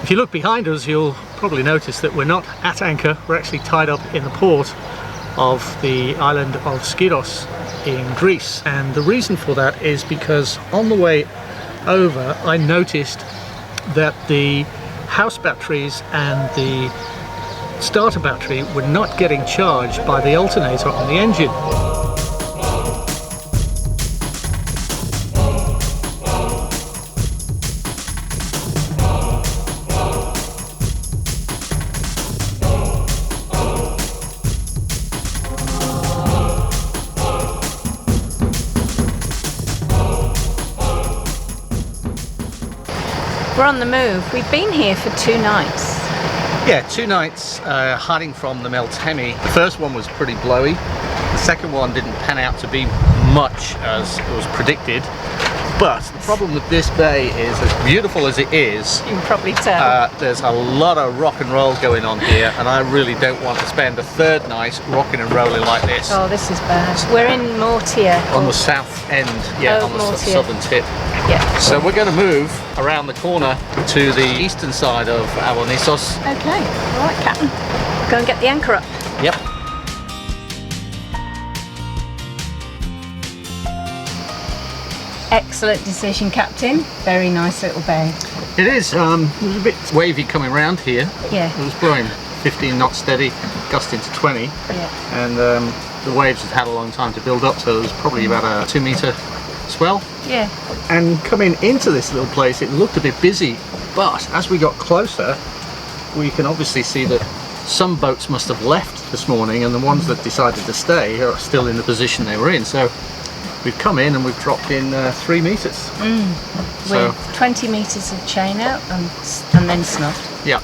If you look behind us, you'll probably notice that we're not at anchor. We're actually tied up in the port of the island of Skiros in Greece, and the reason for that is because on the way over I noticed that the house batteries and the starter battery were not getting charged by the alternator on the engine. We're on the move. We've been here for 2 nights. Yeah, 2 nights hiding from the Meltemi. The first one was pretty blowy. The second one didn't pan out to be much as it was predicted. But the problem with this bay is, as beautiful as it is, You can probably tell. there's a lot of rock and roll going on here, and I really don't want to spend a third night rocking and rolling like this. Oh, this is bad. We're in Moreira. On the south end, yeah, Oh, on the Moreira. southern tip. Yeah. So we're going to move around the corner to the eastern side of Alonnisos. Okay. All right, Captain. Go and get the anchor up. Yep. Excellent decision, Captain. Very nice little bay. It is. It was a bit wavy coming round here. Yeah. It was blowing 15 knots steady, gusting to 20. Yeah. And the waves had had a long time to build up, so it was probably about a 2-metre swell. Yeah. And coming into this little place, it looked a bit busy, but as we got closer, we can obviously see that some boats must have left this morning, and the ones that decided to stay are still in the position they were in. So we've come in and we've dropped in 3 metres. So, With 20 metres of chain out and then snuffed. yeah.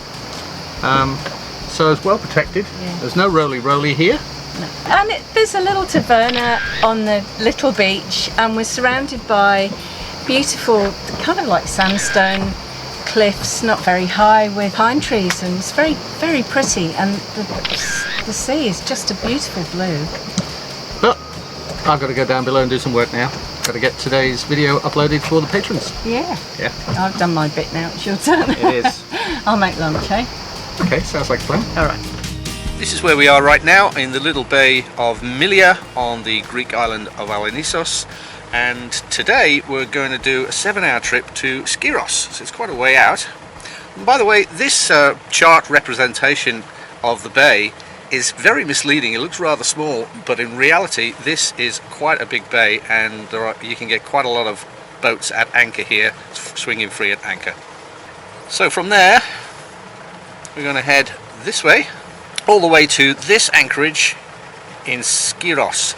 So it's well protected. Yeah. There's no roly-roly here. No. And there's a little taverna on the little beach, and we're surrounded by beautiful, kind of like sandstone cliffs, not very high, with pine trees, and it's very, very pretty. And the sea is just a beautiful blue. But I've got to go down below and do some work now. Got to get today's video uploaded for the patrons. Yeah. Yeah. I've done my bit now. It's your turn. It is. I'll make lunch, eh? Okay, sounds like a plan. All right. This is where we are right now, in the little bay of Milia on the Greek island of Alonnisos, and today we're going to do a 7-hour trip to Skiros, so it's quite a way out. And by the way, this chart representation of the bay is very misleading. It looks rather small, but in reality this is quite a big bay, and you can get quite a lot of boats at anchor here, swinging free at anchor. So from there we're going to head this way all the way to this anchorage in Skiros.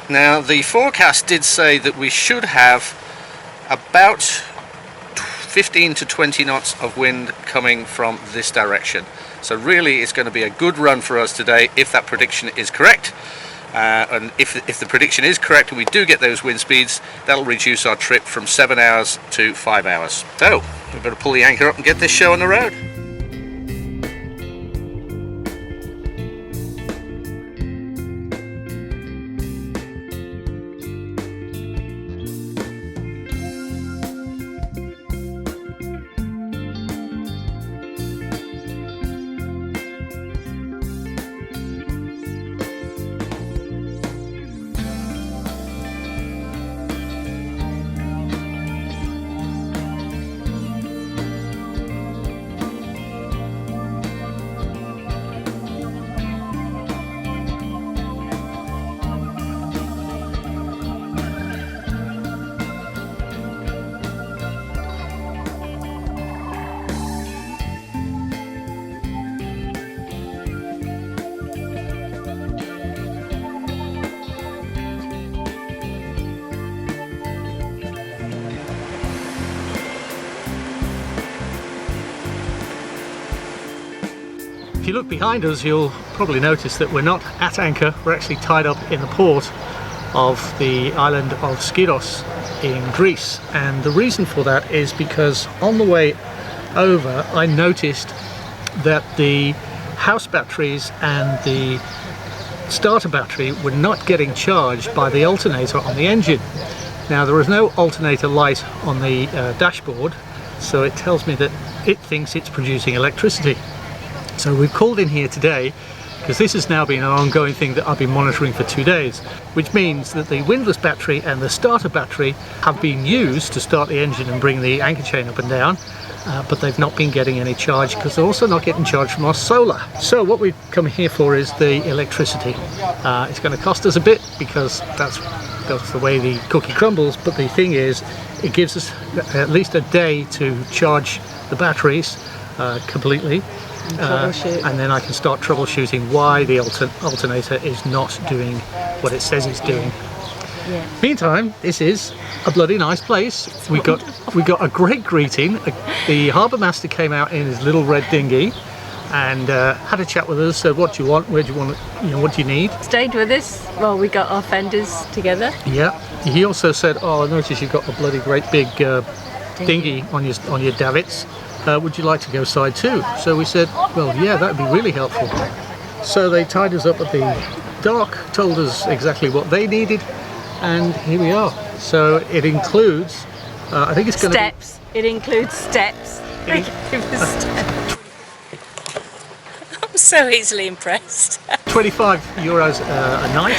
Now the forecast did say that we should have about 15 to 20 knots of wind coming from this direction. So really it's going to be a good run for us today if that prediction is correct. And if the prediction is correct and we do get those wind speeds, that'll reduce our trip from 7 hours to 5 hours. So we better pull the anchor up and get this show on the road. If you look behind us, you'll probably notice that we're not at anchor. We're actually tied up in the port of the island of Skiros in Greece, and the reason for that is because on the way over I noticed that the house batteries and the starter battery were not getting charged by the alternator on the engine. Now there is no alternator light on the dashboard, so it tells me that it thinks it's producing electricity. So we've called in here today because this has now been an ongoing thing that I've been monitoring for 2 days, which means that the windlass battery and the starter battery have been used to start the engine and bring the anchor chain up and down, but they've not been getting any charge because they're also not getting charged from our solar. So what we've come here for is the electricity. It's going to cost us a bit because that's the way the cookie crumbles, but the thing is, it gives us at least a day to charge the batteries completely. And then I can start troubleshooting why the alternator is not doing what it says it's doing. Yeah. Meantime, this is a bloody nice place. We got a great greeting. The harbour master came out in his little red dinghy and had a chat with us. Said, "What do you want? Where do you want? What do you need?" Stayed with us while we got our fenders together. Yeah. He also said, "Oh, I noticed you've got a bloody great big dinghy on your davits. Would you like to go side too?" So we said, well, yeah, that would be really helpful. So they tied us up at the dock, told us exactly what they needed, and here we are. So it includes, I think it's going to be... Steps. It includes steps. I'm so easily impressed. €25 a night.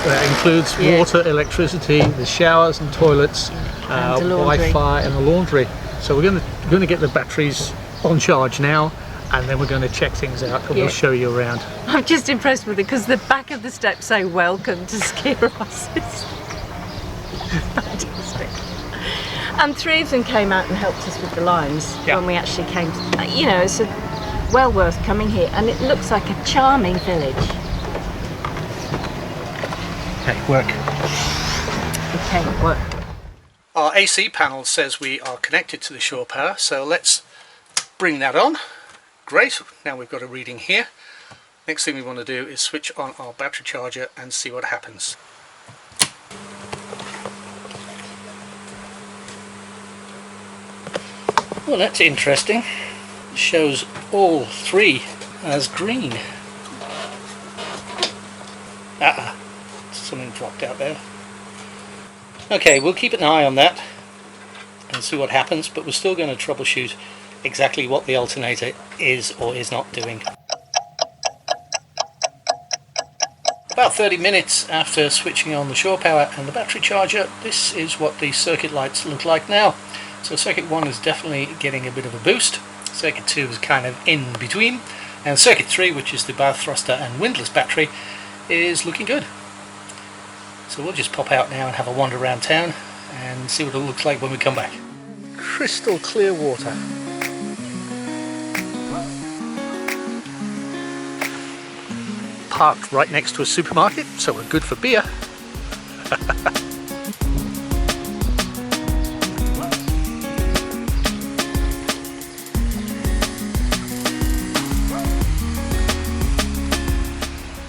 That includes water, electricity, the showers and toilets, And the laundry. Wi-Fi and the laundry. So we're going to get the batteries on charge now, and then we're going to check things out and we'll show you around. I'm just impressed with it because the back of the steps say "Welcome to Skiros." It's fantastic. And 3 of them came out and helped us with the lines when we actually came. It's well worth coming here, and it looks like a charming village. Okay, work. Okay, work. Our AC panel says we are connected to the shore power, so let's bring that on. Great, now we've got a reading here. Next thing we want to do is switch on our battery charger and see what happens. Well, that's interesting. It shows all 3 as green. Something dropped out there. Okay, we'll keep an eye on that and see what happens, but we're still going to troubleshoot exactly what the alternator is or is not doing. About 30 minutes after switching on the shore power and the battery charger, this is what the circuit lights look like now. So circuit 1 is definitely getting a bit of a boost, circuit 2 is kind of in between, and circuit 3, which is the bow thruster and windlass battery, is looking good. So we'll just pop out now and have a wander around town and see what it looks like when we come back. Crystal clear water. Parked right next to a supermarket, so we're good for beer.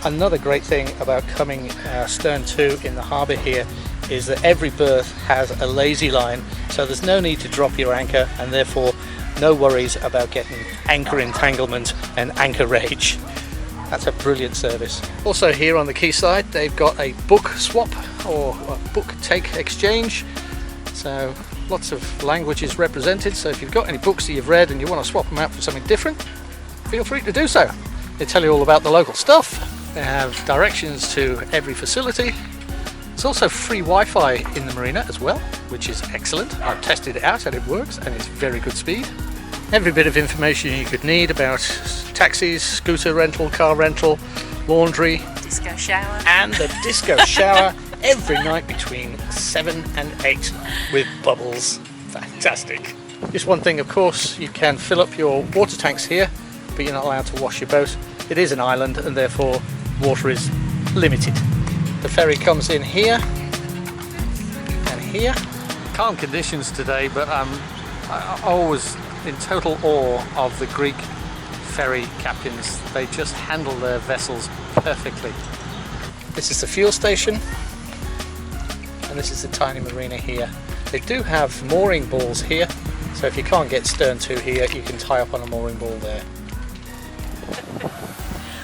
Another great thing about coming stern to in the harbour here is that every berth has a lazy line, so there's no need to drop your anchor and therefore no worries about getting anchor entanglement and anchor rage. That's a brilliant service. Also here on the quayside they've got a book swap or a book take exchange, so lots of languages represented, so if you've got any books that you've read and you want to swap them out for something different, feel free to do so. They tell you all about the local stuff. They have directions to every facility. There's also free Wi-Fi in the marina as well, which is excellent. I've tested it out and it works and it's very good speed. Every bit of information you could need about taxis, scooter rental, car rental, laundry, Disco shower. and the disco shower every night between 7 and 8 with bubbles. Fantastic. Just one thing, of course, you can fill up your water tanks here, but you're not allowed to wash your boat. It is an island and therefore water is limited. The ferry comes in here and here. Calm conditions today, but I'm always in total awe of the Greek ferry captains. They just handle their vessels perfectly. This is the fuel station and this is the tiny marina here. They do have mooring balls here, so if you can't get stern to here, you can tie up on a mooring ball there.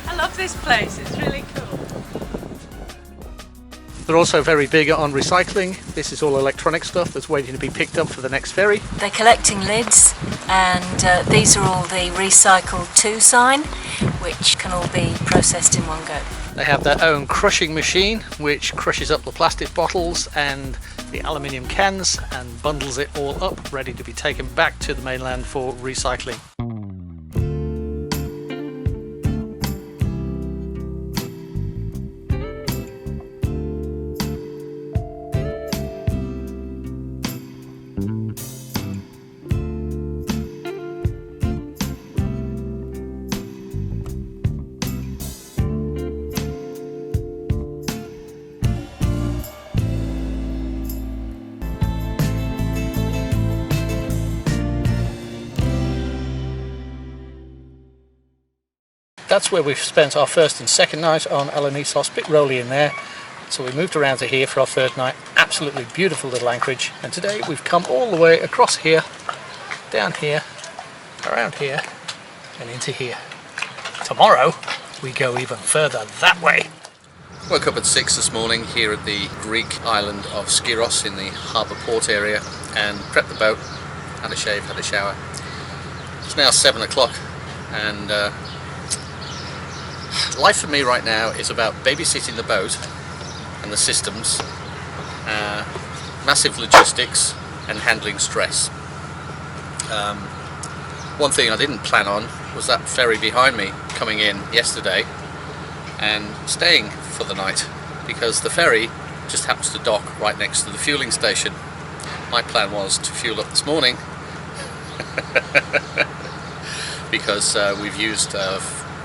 I love this place, it's really cool. They're also very big on recycling. This is all electronic stuff that's waiting to be picked up for the next ferry. They're collecting lids and these are all the recycled to sign, which can all be processed in one go. They have their own crushing machine which crushes up the plastic bottles and the aluminium cans and bundles it all up, ready to be taken back to the mainland for recycling. That's where we've spent our first and second night on Alonnisos, a bit rolly in there. So we moved around to here for our third night. Absolutely beautiful little anchorage. And today we've come all the way across here, down here, around here, and into here. Tomorrow we go even further that way. Woke up at 6 this morning here at the Greek island of Skiros in the harbour port area and prepped the boat, had a shave, had a shower. It's now 7 o'clock and life for me right now is about babysitting the boat and the systems, massive logistics and handling stress. One thing I didn't plan on was that ferry behind me coming in yesterday and staying for the night, because the ferry just happens to dock right next to the fueling station. My plan was to fuel up this morning because we've used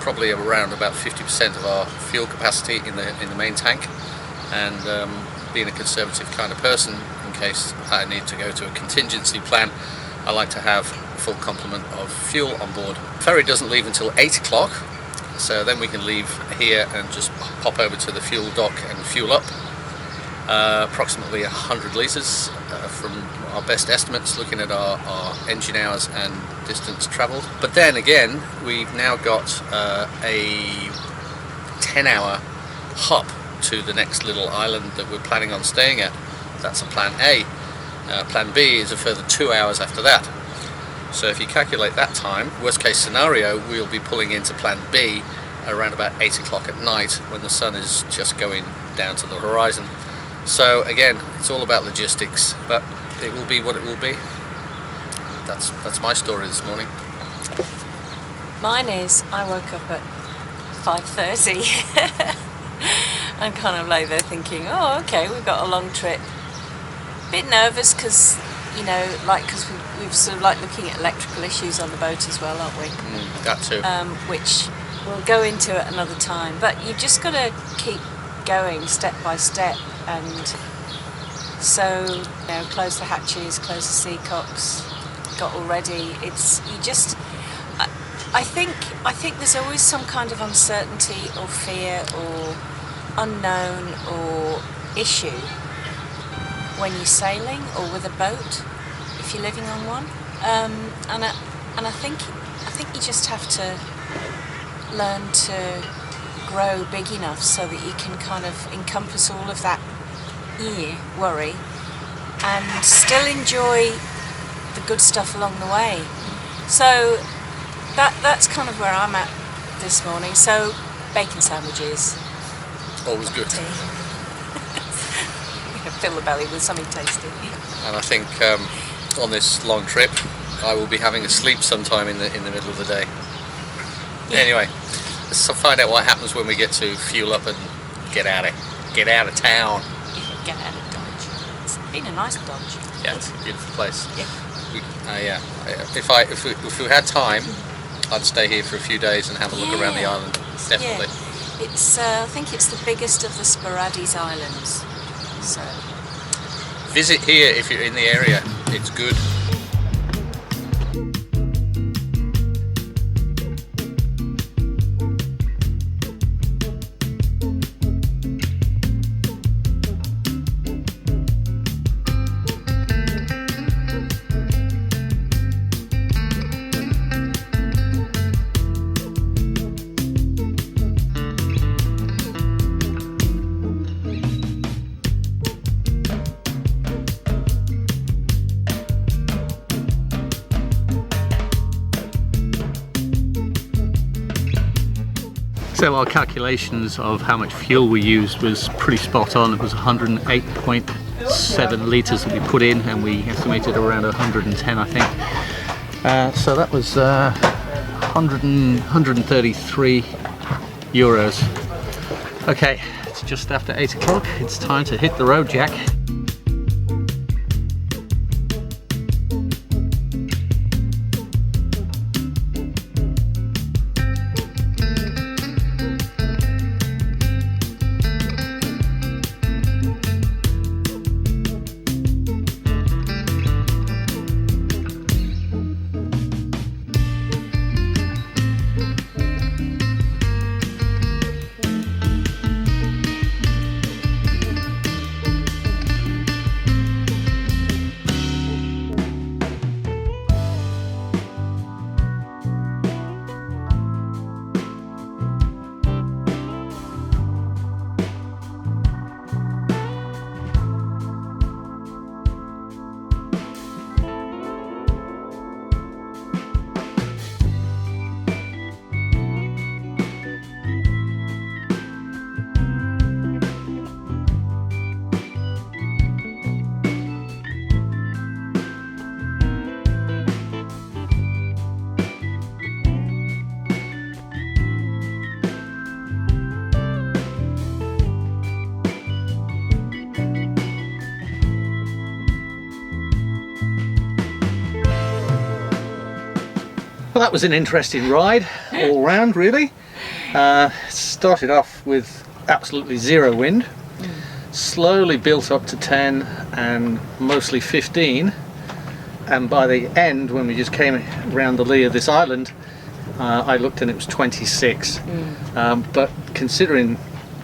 probably around about 50% of our fuel capacity in the main tank, and being a conservative kind of person, in case I need to go to a contingency plan, I like to have a full complement of fuel on board. The ferry doesn't leave until 8 o'clock, so then we can leave here and just pop over to the fuel dock and fuel up approximately 100 litres from our best estimates, looking at our engine hours and distance travelled. But then again, we've now got a 10-hour hop to the next little island that we're planning on staying at. That's a plan A. Plan B is a further 2 hours after that. So if you calculate that time, worst case scenario, we'll be pulling into plan B around about 8 o'clock at night when the sun is just going down to the horizon. So again, it's all about logistics, but it will be what it will be. That's my story this morning. Mine is, I woke up at 5:30 and kind of lay there thinking, oh okay, we've got a long trip. Bit nervous because, you know, because we've sort of like looking at electrical issues on the boat as well, aren't we? That too. Which we'll go into at another time, but you've just got to keep going step by step. And so, you know, close the hatches, close the sea cocks, got all ready. It's, you just, I think there's always some kind of uncertainty or fear or unknown or issue when you're sailing or with a boat, if you're living on one. And I think you just have to learn to grow big enough so that you can kind of encompass all of that worry and still enjoy the good stuff along the way. So that's kind of where I'm at this morning. So bacon sandwiches, Always good. tea. Fill the belly with something tasty. And I think on this long trip, I will be having a sleep sometime in the middle of the day. Yeah. Anyway, let's find out what happens when we get to fuel up and get out of town. Get out of Dodge. It's been a nice Dodge. Yeah, it's a beautiful place. Yeah. If we had time, I'd stay here for a few days and have a look around the island. Definitely. Yeah. It's I think it's the biggest of the Sporades Islands. So Visit here if you're in the area. It's good. So our calculations of how much fuel we used was pretty spot on. It was 108.7 litres that we put in, and we estimated around 110, I think. So that was 133 euros. Okay, it's just after 8 o'clock. It's time to hit the road, Jack. Well, that was an interesting ride all round, really. Started off with absolutely zero wind, slowly built up to 10 and mostly 15, and by the end, when we just came around the lee of this island, I looked and it was 26. But considering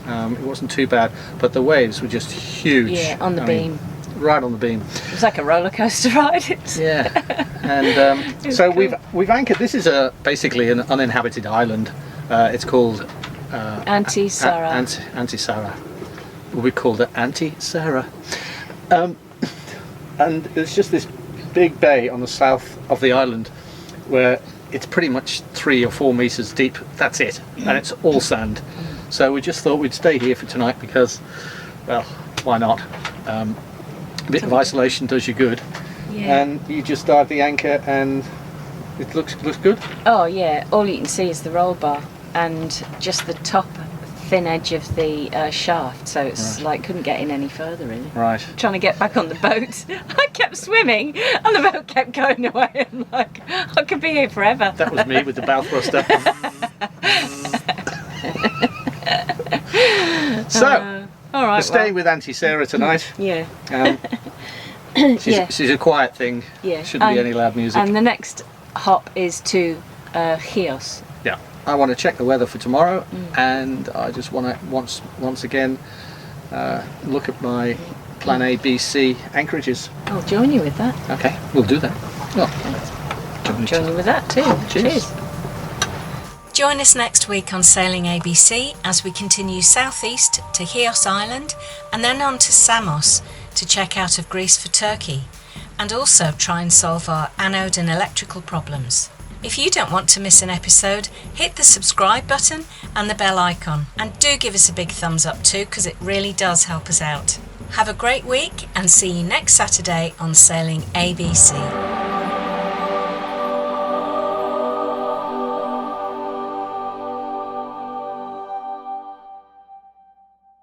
it wasn't too bad, but the waves were just huge. Yeah, on the beam. Right on the beam. It was like a roller coaster ride. Yeah, and so cool. we've anchored. This is basically an uninhabited island. It's called Anti-Sarah. Anti-Sarah. We called it Anti-Sarah. And there's just this big bay on the south of the island where it's pretty much 3 or 4 meters deep. That's it, and it's all sand. So we just thought we'd stay here for tonight because, well, why not? A bit of isolation does you good. Yeah. And you just start the anchor and it looks good. Oh yeah, all you can see is the roll bar and just the top thin edge of the shaft, so it's like couldn't get in any further really. Right. Trying to get back on the boat, I kept swimming and the boat kept going away. I'm like, I could be here forever. That was me with the bow thruster. So, all right, we're staying with Auntie Sarah tonight. Yeah. She's a quiet thing. Yeah. Shouldn't be any loud music. And the next hop is to Chios. Yeah. I want to check the weather for tomorrow, and I just want to once again look at my plan A, B, C anchorages. I'll join you with that. Okay, we'll do that. Well, Join you with that too. Cheers. Join us next week on Sailing ABC as we continue southeast to Chios Island and then on to Samos to check out of Greece for Turkey, and also try and solve our anode and electrical problems. If you don't want to miss an episode, hit the subscribe button and the bell icon, and do give us a big thumbs up too, because it really does help us out. Have a great week and see you next Saturday on Sailing ABC.